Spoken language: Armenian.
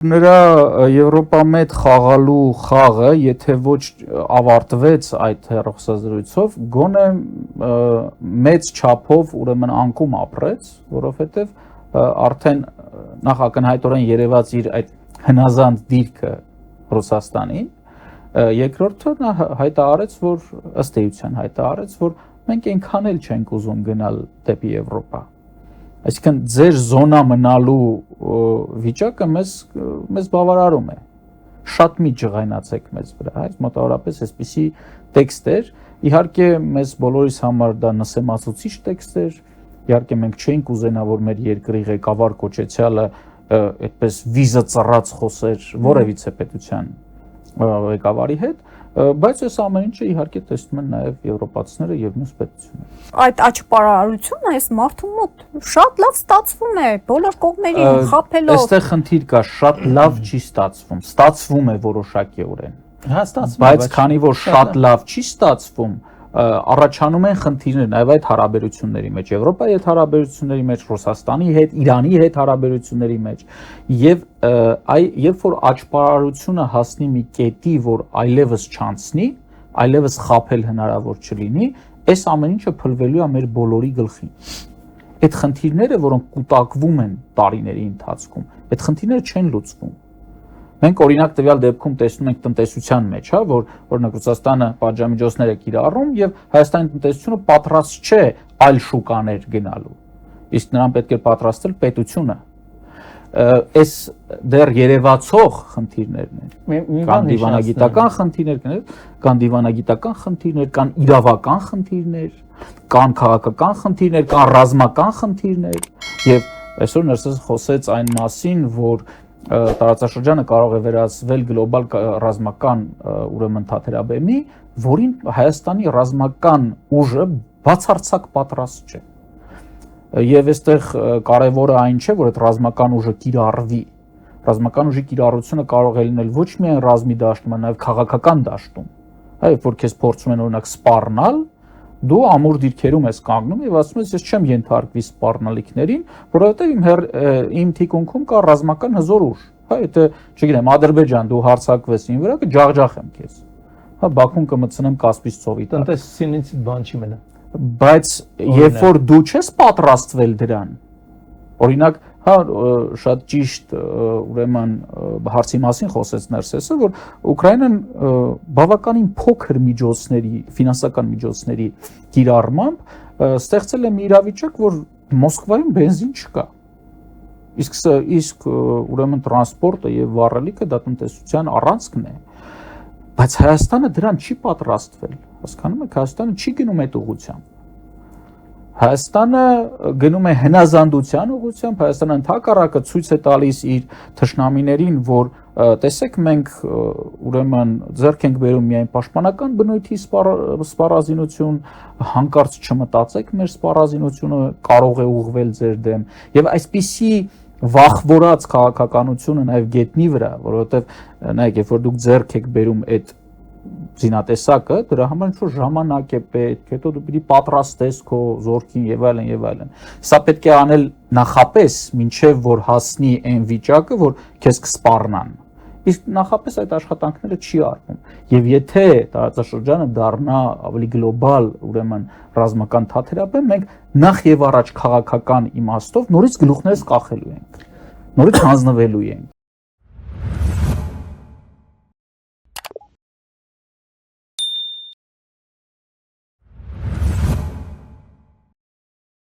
Նրա Եվրոպամետ խաղալու խաղը, եթե ոչ ավարտվեց այդ հեռախոսազրույցով, գոնե մեծ չափով ուրեմն անկում ապրեց, որովհետև արդեն նախ ակնհայտորեն երևաց իր այդ հնազանդ դիրքը Ռուսաստանին, երկրորդը նա հայտարարեց, որ ըստ էության հայտարարեց, որ մենք այնքան էլ չենք ուզում գնալ դեպի Եվրոպա։ Այսինքն ձեր զոնա մնալու վիճակը մեզ բավարարում է, շատ մի ջղայնացեք մեզ վրա, այս մոտավորապես այսպիսի տեքստ էր, իհարկե մեզ բոլորիս համար դա նսեմացուցիչ տեքստ էր, իհարկե մենք չէինք ուզենա, որ մեր երկրի ղեկավար կոչեցյալը այդպես վիզը ծռած խոսեր որևիցե պետության ղեկավարի հետ, բայց այս ամեն ինչը իհարկե տեսնում են նաև եվրոպացիները եւ մյուս պետությունները։ Այդ աճպարարությունը այս մարդու մոտ շատ լավ ստացվում է, բոլոր կողմերին խաբելով։ Այստեղ խնդիր կա, շատ լավ չի ստացվում, ստացվում է որոշակիորեն։ Հա, ստացվում է, բայց քանի որ շատ լավ չի ստացվում, առաջանում են խնդիրներ նաև այդ հարաբերությունների մեջ, Եվրոպայի հետ հարաբերությունների մեջ, Ռուսաստանի հետ, Իրանի հետ հարաբերությունների մեջ, եւ երբ որ աճպարարությունը հասնի մի կետի, որ այլևս չանցնի, այլևս խաբել հնարավոր չլինի, այս ամեն ինչը փլվելու է մեր բոլորի գլխին։ Այդ խնդիրները, որոնք կուտակվում են տարիների ընթացքում, այդ խնդիրները չեն լուծվում։ Մենք օրինակ տվյալ դեպքում տեսնում ենք տնտեսության մեջ, հա, որ օրինակ Ռուսաստանը պատժամիջոցներ է կիրառում եւ Հայաստանի տնտեսությունը պատրաստ չէ այլ շուկաներ գնալու։ Իսկ նրան պետք է պատրաստել պետությունը։ Այս դեռ երևացող խնդիրներն են։ Կան դիվանագիտական խնդիրներ, կան դիվանագիտական խնդիրներ, կան իրավական խնդիրներ, կան քաղաքական խնդիրներ, կան ռազմական խնդիրներ եւ այսօր ներսես խոսեց այն մասին, որ տարածաշրջանը կարող է վերածվել գլոբալ ռազմական ուրեմն թաթերաբեմի, որին Հայաստանի ռազմական ուժը բացարձակ պատրաստ չէ։ Եվ այստեղ կարևորը այն չէ, որ այդ ռազմական ուժը կիրառվի։ Ռազմական ուժի կիրառությունը կարող է լինել ոչ միայն ռազմի դաշտում, այլ նաև քաղաքական դաշտում։ Այո, որ քեզ փորձում են օրինակ սպառնալ, դու ամուր դիրքերում ես կանգնում եւ ասում ես ես չեմ ենթարկվի սպառնալիքներին, որովհետեւ իմ թիկունքում կա ռազմական հզոր ուժ։ Հա, եթե, չգիտեմ, Ադրբեջան դու հարձակվես ին վրա, կջախջախեմ քեզ։ Հա, Բաքուն կմտցնեմ Կասպից ծովի տակ։ Տնտեսությունից բան չի մնա։ Բայց երբ որ դու չես պատրաստվել դրան, օրինակ, հա, շատ ճիշտ ուրեմն հարցի մասին խոսեց Ներսեսը, որ Ուկրաինան բավականին փոքր միջոցների, ֆինանսական միջոցների կիրառմամբ ստեղծել է մի իրավիճակ, որ Մոսկվայում բենզին չկա։ Իսկ ուրեմն տրանսպորտը եւ վառելիքը դա տնտեսության առանցքն է։ Բայց Հայաստանը դրան չի պատրաստվել։ Հասկանում եք, Հայաստանը չի գնում այդ ուղղությամբ։ Հայաստանը գնում է հնազանդության ուղղությամբ, Հայաստանը ընդհակառակը ցույց է տալիս իր թշնամիներին, որ տեսեք մենք ուրեմն ձեռք ենք բերում միայն պաշտպանական բնույթի սպառազինություն, հանկարծ չմտածեք մեր սպառազինությունը կարող է ուղղվել ձեր դեմ եւ այսպիսի վախվորած քաղաքականությունը նաև գետնի վրա, որովհետեւ նայեք, երբ որ դուք ձեռք եք բերում այդ զինատեսակը, դրա համար ինչ-որ ժամանակ է պետք, հետո դու պիտի պատրաստես քո զորքին եւ այլն եւ այլն։ Սա պետք է անել նախապես, մինչեւ որ հասնի այն վիճակը, որ քեզ կսպառնան։ Իսկ նախապես այդ աշխատանքները չի արվում։ Եվ եթե տարածաշրջանը դառնա ավելի գլոբալ, ուրեմն ռազմական թաթերաբեմ, մենք նախ եւ առաջ քաղաքական իմաստով նորից գլուխներս կախելու ենք, նորից հանձնվելու ենք։